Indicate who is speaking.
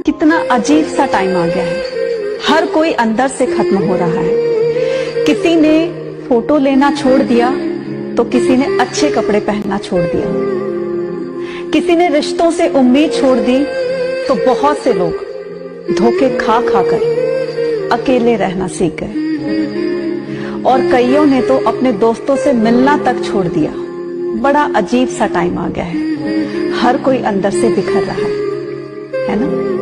Speaker 1: कितना अजीब सा टाइम आ गया है। हर कोई अंदर से खत्म हो रहा है। किसी ने फोटो लेना छोड़ दिया तो किसी ने अच्छे कपड़े पहनना छोड़ दिया। किसी ने रिश्तों से उम्मीद छोड़ दी तो बहुत से लोग धोखे खा खाकर अकेले रहना सीख गए। और कईयों ने तो अपने दोस्तों से मिलना तक छोड़ दिया। बड़ा अजीब सा टाइम आ गया है। हर कोई अंदर से बिखर रहा है ना?